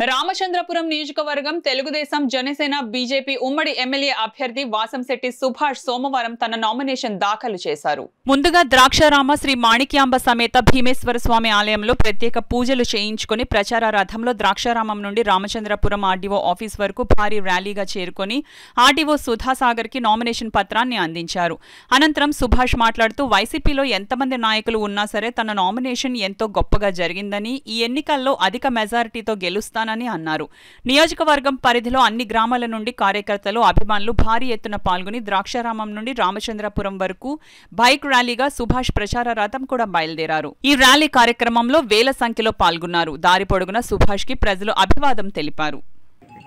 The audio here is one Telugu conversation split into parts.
రామచంద్రపురం నియోజకవర్గం తెలుగుదేశం జనసేన బీజేపీ ఉమ్మడి ఎమ్మెల్యే అభ్యర్థి వాసంశెట్టి సుభాష్ సోమవారం తన నామినేషన్ దాఖలు చేశారు. ముందుగా ద్రాక్షారామ శ్రీ మాణిక్యాంబ సమేత భీమేశ్వర స్వామి ఆలయంలో ప్రత్యేక పూజలు చేయించుకుని ప్రచార రథంలో ద్రాక్షారామం నుండి రామచంద్రపురం ఆర్డీఓ ఆఫీస్ వరకు భారీ ర్యాలీగా చేరుకుని ఆర్డీఓ సుధాసాగర్ కి నామినేషన్ పత్రాన్ని అందించారు. అనంతరం సుభాష్ మాట్లాడుతూ వైసీపీలో ఎంతమంది నాయకులు ఉన్నా సరే తన నామినేషన్ ఎంతో గొప్పగా జరిగిందని, ఈ ఎన్నికల్లో అధిక మెజారిటీతో గెలుస్తానని అన్నారు. నియోజకవర్గం పరిధిలో అన్ని గ్రామాల నుండి కార్యకర్తలు, అభిమానులు భారీ ఎత్తున పాల్గొని ద్రాక్షారామం నుండి రామచంద్రపురం వరకు బైక్ ర్యాలీగా సుభాష్ ప్రచార రథం కూడా బయలుదేరారు. ఈ ర్యాలీ కార్యక్రమంలో వేల సంఖ్యలో పాల్గొన్నారు. దారి పొడుగున సుభాష్ కి ప్రజలు అభివాదం తెలిపారు.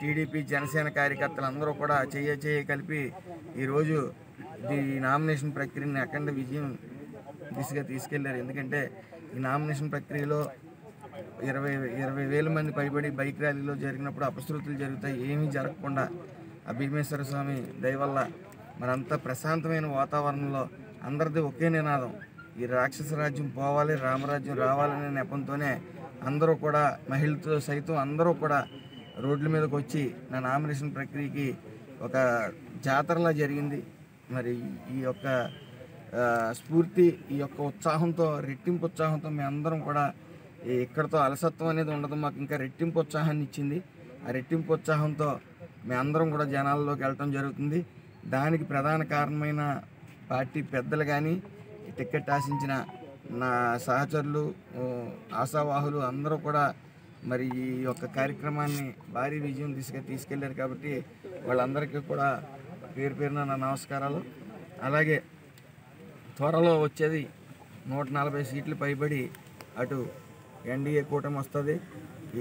టీడీపీ జనసేన కార్యకర్తలందరూ కూడా చేయ కలిపి ఈరోజు ఈ నామినేషన్ ప్రక్రియని అఖండ విజయం దిశగా తీసుకెళ్లారు. ఎందుకంటే ఈ నామినేషన్ ప్రక్రియలో 20,000 మంది పైబడి బైక్ ర్యాలీలో జరిగినప్పుడు అపశృతులు జరుగుతాయి. ఏమీ జరగకుండా ఆ భీమేశ్వర స్వామి దయ వల్ల మరంతా ప్రశాంతమైన వాతావరణంలో అందరిది ఒకే నినాదం, ఈ రాక్షస రాజ్యం పోవాలి, రామరాజ్యం రావాలనే నెపంతోనే అందరూ కూడా మహిళలతో సైతం అందరూ కూడా రోడ్ల మీదకి వచ్చి నా నామినేషన్ ప్రక్రియకి ఒక జాతరలా జరిగింది. మరి ఈ యొక్క స్ఫూర్తి, ఈ యొక్క ఉత్సాహంతో, రెట్టింపు ఉత్సాహంతో మేము అందరం కూడా ఇక్కడతో అలసత్వం అనేది ఉండదు, మాకు ఇంకా రెట్టింపు ఉత్సాహాన్ని ఇచ్చింది. ఆ రెట్టింపు ఉత్సాహంతో మేము అందరం కూడా జనాల్లోకి వెళ్ళటం జరుగుతుంది. దానికి ప్రధాన కారణమైన పార్టీ పెద్దలు కానీ, టికెట్ ఆశించిన నా సహచరులు, ఆశావాహులు అందరూ కూడా మరి ఈ యొక్క కార్యక్రమాన్ని భారీ విజయం దిశగా తీసుకెళ్లారు. కాబట్టి వాళ్ళందరికీ కూడా పేరు పేరున నా నమస్కారాలు. అలాగే త్వరలో వచ్చేది 140 సీట్లు పైబడి అటు ఎన్డీఏ కూటమి వస్తుంది.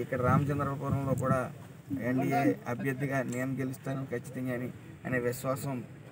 ఇక్కడ రామచంద్రపురంలో కూడా ఎన్డీఏ అభ్యర్థిగా నేను గెలుస్తాను ఖచ్చితంగా అనే విశ్వాసం